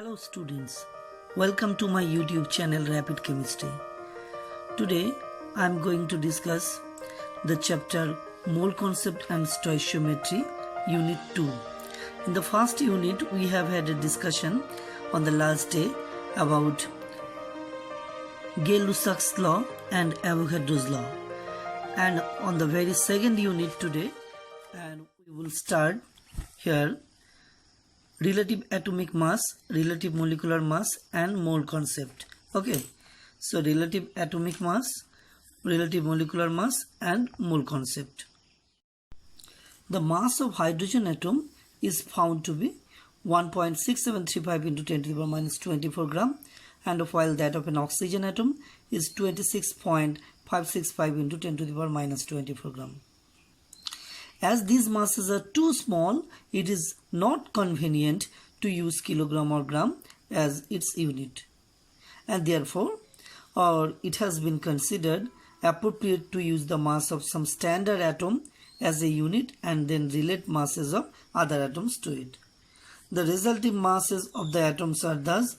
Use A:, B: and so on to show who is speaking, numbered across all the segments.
A: Hello students, welcome to my YouTube channel Rapid Chemistry. Today I am going to discuss the chapter Mole Concept and Stoichiometry Unit 2. In the first unit we have had a discussion on the last day about Gay-Lussac's law and Avogadros law. And on the very second unit today, and we will start here relative atomic mass, relative molecular mass and mole concept. Okay, so relative atomic mass, relative molecular mass and mole concept. The mass of hydrogen atom is found to be 1.6735 into 10 to the power minus 24 gram, and while that of an oxygen atom is 26.565 into 10 to the power minus 24 gram. As these masses are too small, it is not convenient to use kilogram or gram as its unit, and therefore it has been considered appropriate to use the mass of some standard atom as a unit and then relate masses of other atoms to it. The resulting masses of the atoms are thus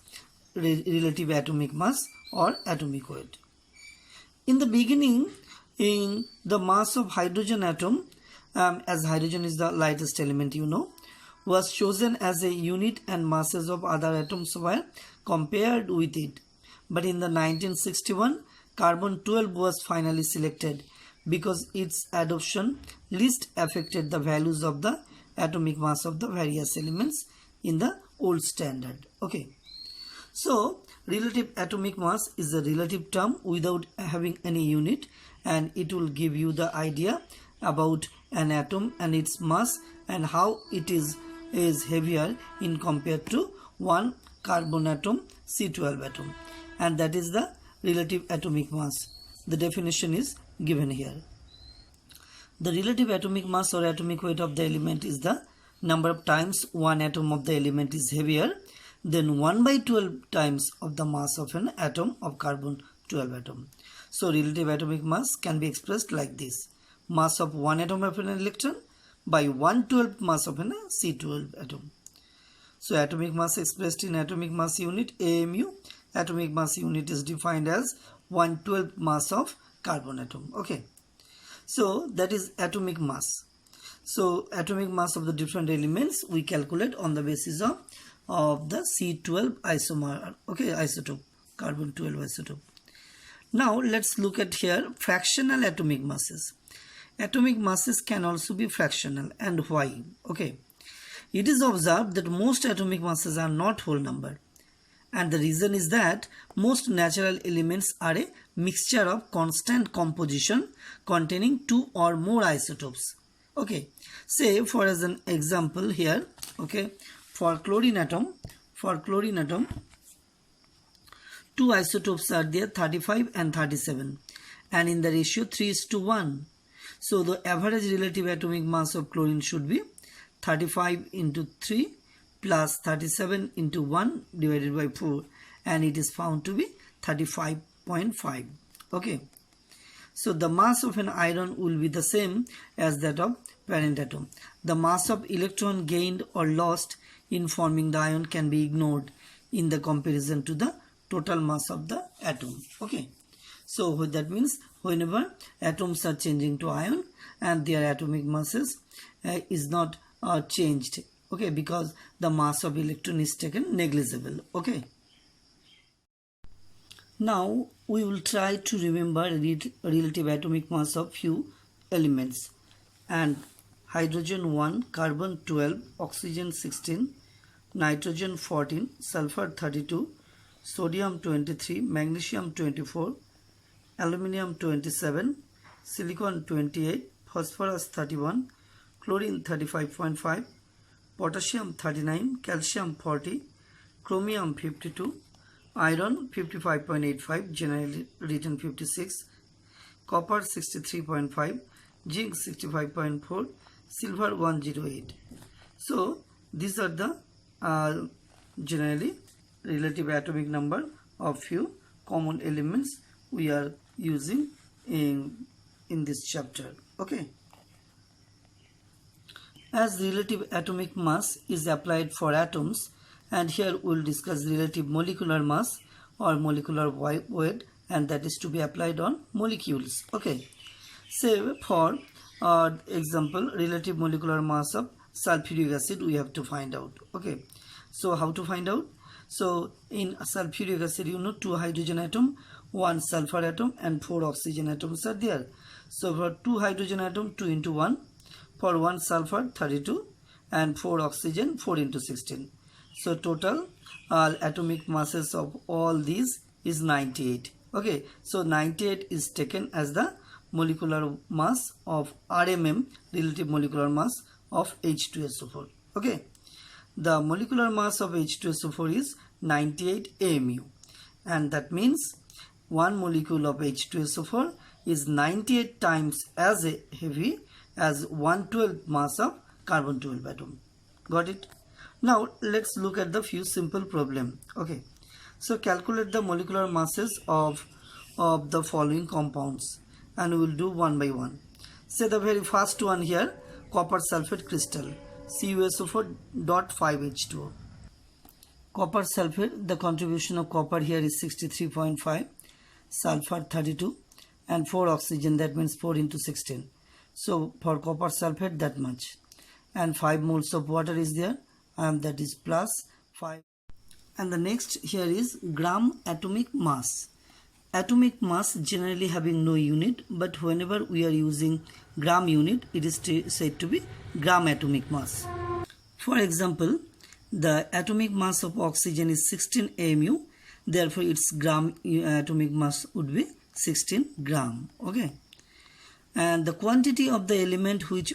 A: relative atomic mass or atomic weight. In the beginning, in the mass of hydrogen atom, as hydrogen is the lightest element, was chosen as a unit and masses of other atoms were compared with it. But in the 1961, carbon-12 was finally selected because its adoption least affected the values of the atomic mass of the various elements in the old standard. Okay. So, relative atomic mass is a relative term without having any unit, and it will give you the idea about an atom and its mass and how it is heavier in compared to one carbon atom, C12 atom, and that is the relative atomic mass. The definition is given here. The relative atomic mass or atomic weight of the element is the number of times one atom of the element is heavier than 1 by 12 times of the mass of an atom of carbon 12 atom. So relative atomic mass can be expressed like this: mass of one atom of an electron by 1/12 mass of an C12 atom. So atomic mass expressed in atomic mass unit AMU. Atomic mass unit is defined as 1/12 mass of carbon atom. Okay, so that is atomic mass. So atomic mass of the different elements we calculate on the basis of the C12 isomer, okay, isotope, carbon 12 isotope. Now let's look at here fractional atomic masses. Atomic masses can also be fractional, and why? Okay, it is observed that most atomic masses are not whole number, and the reason is that most natural elements are a mixture of constant composition containing two or more isotopes. Okay, say for as an example here, okay, for chlorine atom, two isotopes are there, 35 and 37, and in the ratio 3:1. So the average relative atomic mass of chlorine should be 35 into 3 plus 37 into 1 divided by 4, and it is found to be 35.5. Okay, so the mass of an iron will be the same as that of parent atom. The mass of electron gained or lost in forming the ion can be ignored in the comparison to the total mass of the atom. Okay, so that means whenever atoms are changing to ion and their atomic masses is not changed, okay, because the mass of electron is taken negligible. Okay, now we will try to remember relative atomic mass of few elements, and hydrogen 1, carbon 12, oxygen 16, nitrogen 14, sulfur 32, sodium 23, magnesium 24, aluminium 27, silicon 28, phosphorus 31, chlorine 35.5, potassium 39, calcium 40, chromium 52, iron 55.85, generally written 56, copper 63.5, zinc 65.4, silver 108. So these are the generally relative atomic number of few common elements we are using in this chapter. Okay, as relative atomic mass is applied for atoms and here we'll discuss relative molecular mass or molecular weight, and that is to be applied on molecules. Okay, say for example, relative molecular mass of sulfuric acid we have to find out. Okay, so how to find out? So in sulfuric acid, you know, 2 hydrogen atom, 1 sulfur atom and 4 oxygen atoms are there. So for 2 hydrogen atom, 2 into 1, for 1 sulfur 32, and 4 oxygen 4 into 16. So total atomic masses of all these is 98. Okay, so 98 is taken as the molecular mass of RMM, relative molecular mass of H2SO4. Okay, the molecular mass of H2SO4 is 98 AMU, and that means one molecule of H2SO4 is 98 times as heavy as 1/12 mass of carbon 12 atom. Got it? Now let's look at the few simple problem. Okay, so calculate the molecular masses of the following compounds, and we will do one by one. Say the very first one here, copper sulfate crystal, CuSO4.5H2O. Copper sulfate, the contribution of copper here is 63.5, sulfur 32, and 4 oxygen, that means 4 into 16. So for copper sulfate, that much, and 5 moles of water is there, and that is plus 5. And the next here is gram atomic mass. Atomic mass generally having no unit, but whenever we are using gram unit, it is said to be gram atomic mass. For example, the atomic mass of oxygen is 16 AMU, therefore its gram atomic mass would be 16 gram. Okay, and the quantity of the element which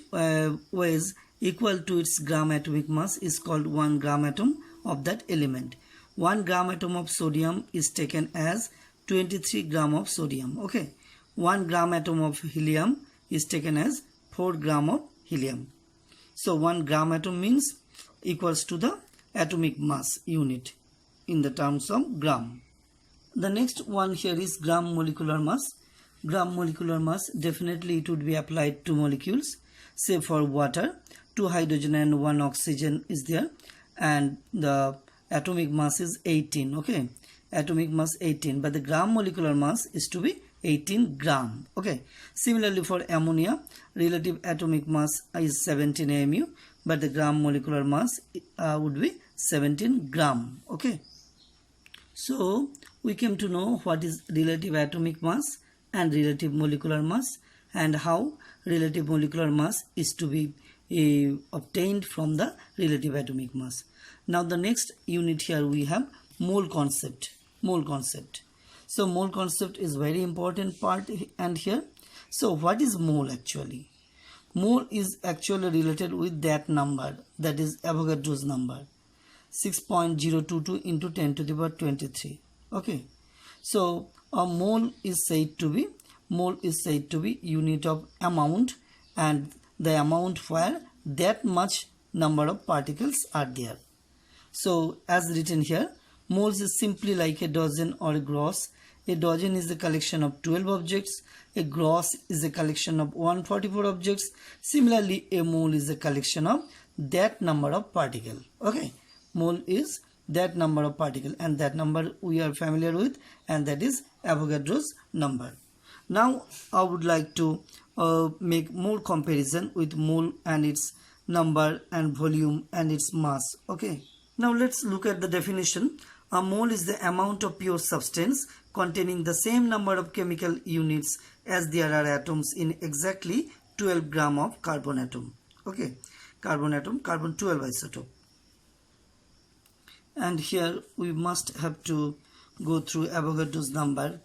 A: weighs equal to its gram atomic mass is called 1 gram atom of that element. 1 gram atom of sodium is taken as 23 gram of sodium. Okay, 1 gram atom of helium is taken as 4 gram of helium. So 1 gram atom means equals to the atomic mass unit in the terms of gram. The next one here is gram molecular mass. Gram molecular mass, definitely it would be applied to molecules. Say for water, 2 hydrogen and 1 oxygen is there, and the atomic mass is 18. Okay, atomic mass 18, but the gram molecular mass is to be 18 gram. Okay, similarly for ammonia, relative atomic mass is 17 AMU, but the gram molecular mass would be 17 gram. Okay, so we came to know what is relative atomic mass and relative molecular mass, and how relative molecular mass is to be obtained from the relative atomic mass. Now the next unit here we have mole concept. Mole concept. So mole concept is very important part, and here, so what is mole actually? Mole is actually related with that number, that is Avogadros number, 6.022 into 10 to the power 23. Okay, so a mole is said to be unit of amount, and the amount where that much number of particles are there. So as written here, moles is simply like a dozen or a gross. A dozen is the collection of 12 objects. A gross is a collection of 144 objects. Similarly, a mole is a collection of that number of particles. Okay, mole is that number of particles, and that number we are familiar with, and that is Avogadros number. Now I would like to make more comparison with mole and its number and volume and its mass. Okay, now let's look at the definition. A mole is the amount of pure substance containing the same number of chemical units as there are atoms in exactly 12 gram of carbon atom. Okay, carbon atom, carbon 12 isotope. And here we must have to go through Avogadros number.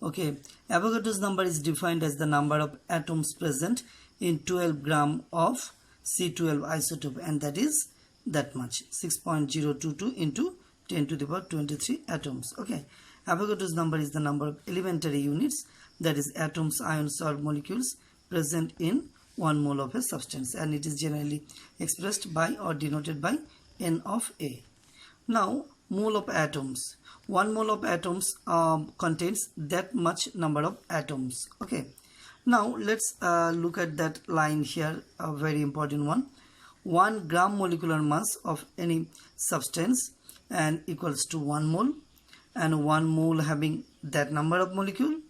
A: Okay, Avogadros number is defined as the number of atoms present in 12 gram of C12 isotope, and that is that much, 6.022 into 10 to the power 23 atoms. Okay, Avogadros number is the number of elementary units, that is atoms, ions or molecules present in 1 mole of a substance, and it is generally expressed by or denoted by N of A. Now mole of atoms. 1 mole of atoms contains that much number of atoms. Okay, now let's look at that line here, a very important one. 1 gram molecular mass of any substance and equals to 1 mole, and 1 mole having that number of molecule,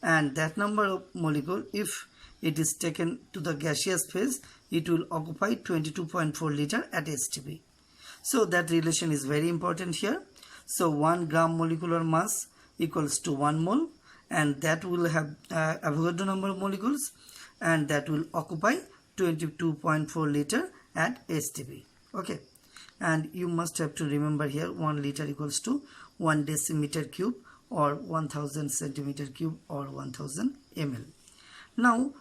A: and that number of molecule, if it is taken to the gaseous phase, it will occupy 22.4 liter at STP. So that relation is very important here. So 1 gram molecular mass equals to 1 mole, and that will have Avogadro number of molecules, and that will occupy 22.4 liter at STP. Okay, and you must have to remember here 1 liter equals to 1 decimeter cube or 1000 centimeter cube or 1000 ml. Now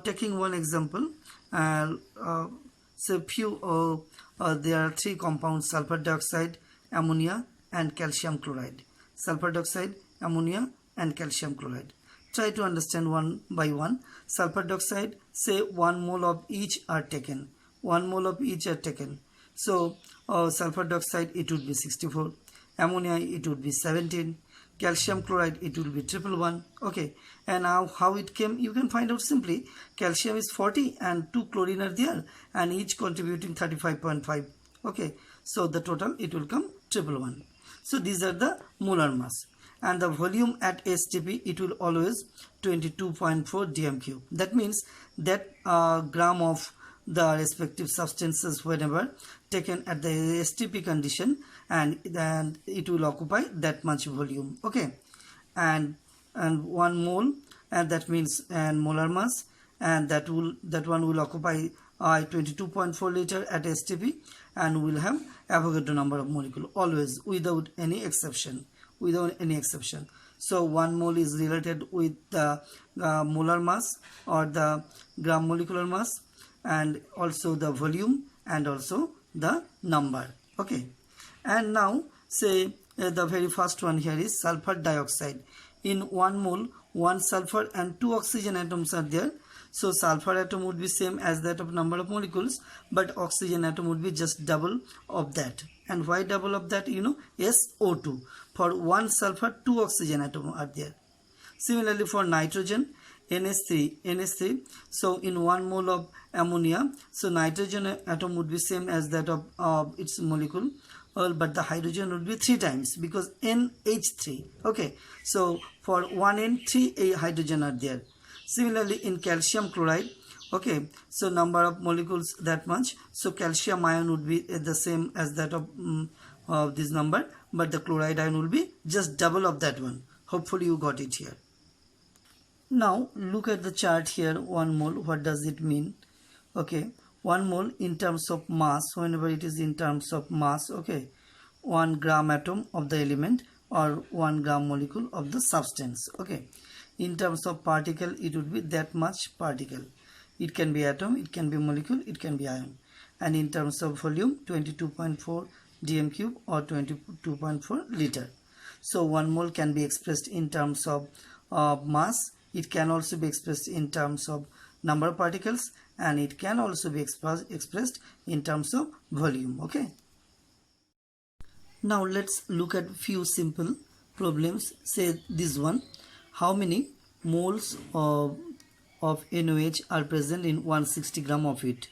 A: taking one example, so few there are 3 compounds: sulfur dioxide, ammonia and calcium chloride. Sulfur dioxide, ammonia and calcium chloride. Try to understand one by one. Sulfur dioxide, say 1 mole of each are taken. 1 mole of each are taken. So sulfur dioxide, it would be 64. Ammonia, it would be 17. Calcium chloride, it will be 111. Okay, and now how it came, you can find out simply. Calcium is 40 and 2 chlorine are there, and each contributing 35.5. Okay, so the total, it will come 111. So these are the molar mass, and the volume at STP, it will always 22.4 dm cube. That means that gram of the respective substances whenever taken at the STP condition, and then it will occupy that much volume. Okay, and 1 mole, and that means and molar mass, and that one will occupy 22.4 liter at STP, and will have Avogadro number of molecule always, without any exception. So 1 mole is related with the molar mass or the gram molecular mass, and also the volume and also the number. Okay, and now say the very first one here is sulfur dioxide. In 1 mole, 1 sulfur and 2 oxygen atoms are there. So sulfur atom would be same as that of number of molecules, but oxygen atom would be just double of that. And why double of that? You know, SO2. For 1 sulfur, 2 oxygen atom are there. Similarly for nitrogen, NH3. So in 1 mole of ammonia, so nitrogen atom would be same as that of its molecule, but the hydrogen would be 3 times because NH3. Okay, so for 1 N, 3 hydrogen are there. Similarly in calcium chloride, okay, so number of molecules that much, so calcium ion would be the same as that of this number, but the chloride ion will be just double of that one. Hopefully you got it here. Now look at the chart here. 1 mole, what does it mean? Okay, 1 mole in terms of mass, whenever it is in terms of mass, okay, 1 gram atom of the element or 1 gram molecule of the substance. Okay, in terms of particle, it would be that much particle. It can be atom, it can be molecule, it can be ion. And in terms of volume, 22.4 dm cube or 22.4 liter. So 1 mole can be expressed in terms of mass. It can also be expressed in terms of number of particles, and it can also be expressed in terms of volume. Okay, now let's look at few simple problems. Say this one: how many moles of NaOH are present in 160 gram of it?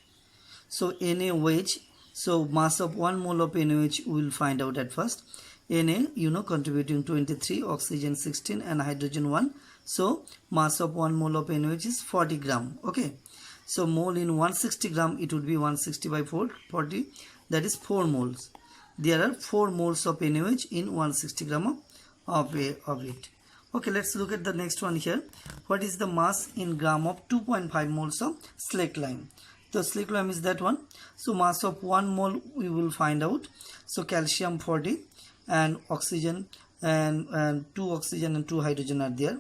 A: So NaOH, so mass of 1 mole of NaOH we will find out at first. Na, you know, contributing 23, oxygen 16 and hydrogen 1. So mass of 1 mole of NaOH is 40 gram. Okay, so mole in 160 gram, it would be 160 by 40, that is 4 moles. There are 4 moles of NaOH in 160 gram of it. Okay, let's look at the next one here. What is the mass in gram of 2.5 moles of slaked lime? The slaked lime is that one. So mass of 1 mole we will find out. So calcium 40 and oxygen and 2 oxygen and 2 hydrogen are there.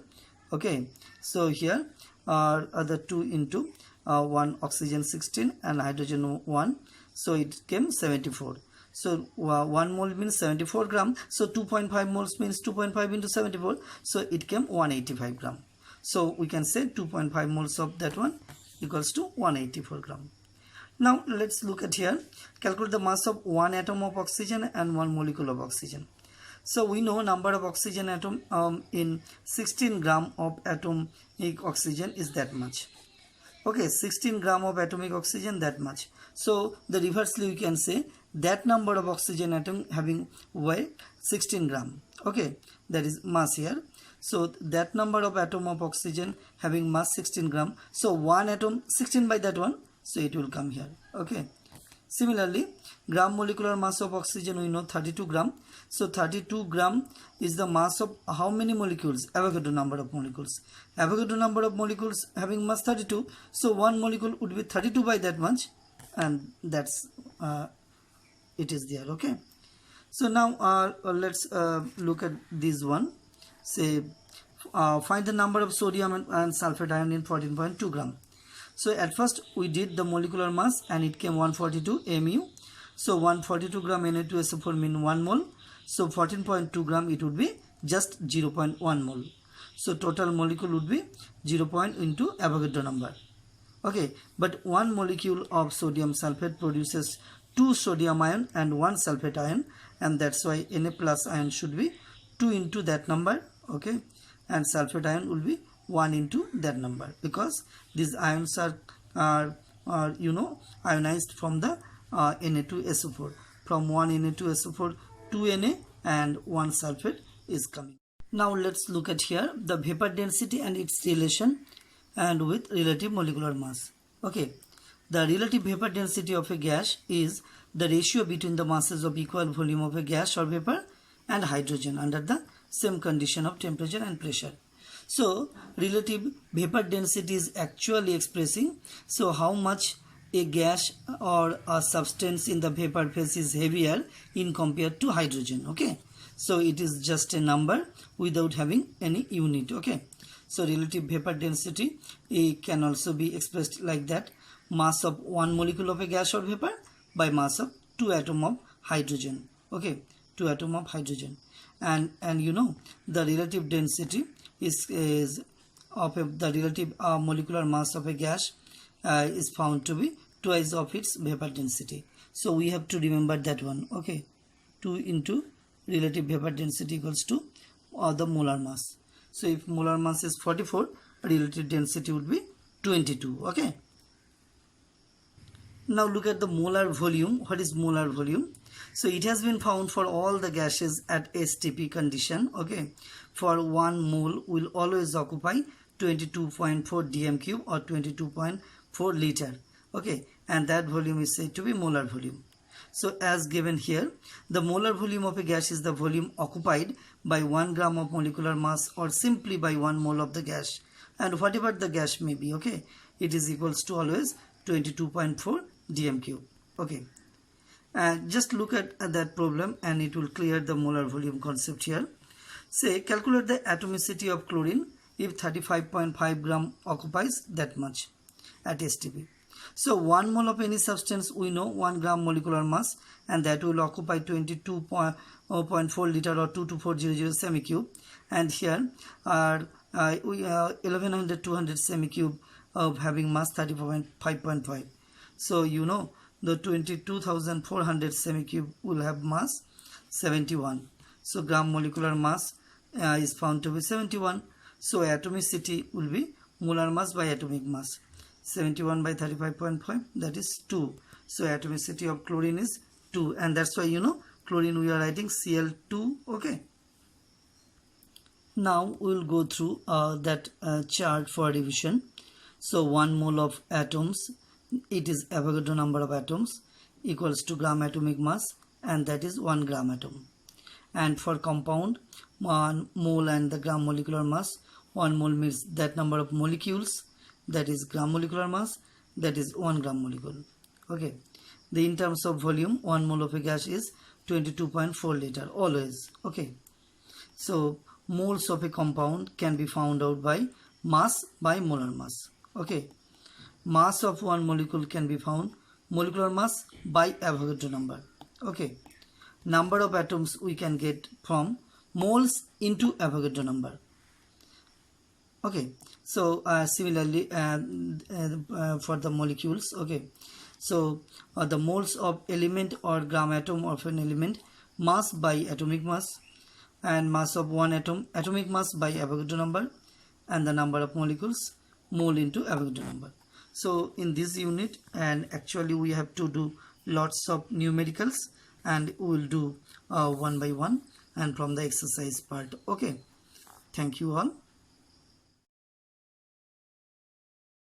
A: Okay, so here are other 2 into 1 oxygen 16 and hydrogen 1, so it came 74. So 1 mole means 74 gram, so 2.5 moles means 2.5 into 74, so it came 185 gram. So we can say 2.5 moles of that one equals to 184 gram. Now let's look at here. Calculate the mass of 1 atom of oxygen and 1 molecule of oxygen. So we know number of oxygen atom in 16 gram of atomic oxygen is that much. Okay, 16 gram of atomic oxygen, that much. So the reversely we can say that number of oxygen atom having weight 16 gram. Okay, that is mass here. So that number of atom of oxygen having mass 16 gram. So one atom 16 by that one, so it will come here. Okay, similarly gram molecular mass of oxygen we know 32 gram. So 32 gram is the mass of how many molecules? Avogadro number of molecules. Avogadro number of molecules having mass 32, so one molecule would be 32 by that much, and that's it is there. Okay, so now let's look at this one. Say find the number of sodium and sulfate ion in 14.2 gram. So at first we did the molecular mass and it came 142 mu. So 142 gram Na2SO4 mean 1 mole. So 14.2 gram it would be just 0.1 mole. So total molecule would be 0. Into Avogadro number. Okay, but one molecule of sodium sulfate produces 2 sodium ion and 1 sulfate ion, and that's why Na plus ion should be 2 into that number. Okay, and sulfate ion will be 1 into that number, because these ions are ionized from the Na2SO4. From 1 Na2SO4 2 Na and 1 sulfate is coming. Now let's look at here the vapor density and its relation and with relative molecular mass. Okay, the relative vapor density of a gas is the ratio between the masses of equal volume of a gas or vapor and hydrogen under the same condition of temperature and pressure. So relative vapor density is actually expressing so how much a gas or a substance in the vapor phase is heavier in compared to hydrogen. Okay, so it is just a number without having any unit. Okay, so relative vapor density can also be expressed like that: mass of one molecule of a gas or vapor by mass of 2 atom of hydrogen. Okay, 2 atom of hydrogen, and the relative density is of the relative molecular mass of a gas is found to be twice of its vapor density. So we have to remember that one. Okay, 2 into relative vapor density equals to the molar mass. So if molar mass is 44, relative density would be 22. Okay, now look at the molar volume. What is molar volume? So it has been found for all the gases at STP condition. Okay, for 1 mole will always occupy 22.4 dm cube or 22.4 liter. Okay, and that volume is said to be molar volume. So as given here, the molar volume of a gas is the volume occupied by 1 gram of molecular mass or simply by 1 mole of the gas, and whatever the gas may be. Okay, it is equals to always 22.4 dm cube. Okay, just look at that problem and it will clear the molar volume concept here. Say calculate the atomicity of chlorine if 35.5 gram occupies that much at STP. So 1 mole of any substance we know 1 gram molecular mass, and that will occupy 22.4 liter or 22400 semi-cube, and here are 1100-200 semi-cube of having mass 35.5. So the 22,400 semi-cube will have mass 71. So gram molecular mass is found to be 71. So atomicity will be molar mass by atomic mass. 71 by 35.5, that is 2. So atomicity of chlorine is 2, and that's why chlorine we are writing Cl2. Okay, now we will go through that chart for revision. So 1 mole of atoms, it is Avogadro number of atoms, equals to gram atomic mass, and that is 1 gram atom. And for compound, 1 mole and the gram molecular mass, 1 mole means that number of molecules, that is gram molecular mass, that is 1 gram molecule. Okay, in terms of volume, 1 mole of a gas is 22.4 liter always. Okay, so moles of a compound can be found out by mass by molar mass. Okay, mass of one molecule can be found molecular mass by Avogadro number. Okay, number of atoms we can get from moles into Avogadro number. Okay, so similarly for the molecules. Okay, so the moles of element or gram atom of an element, mass by atomic mass, and mass of one atom, atomic mass by Avogadro number, and the number of molecules, mole into Avogadro number. So in this unit, and actually we have to do lots of numericals, and we will do one by one and from the exercise part. Okay, thank you all.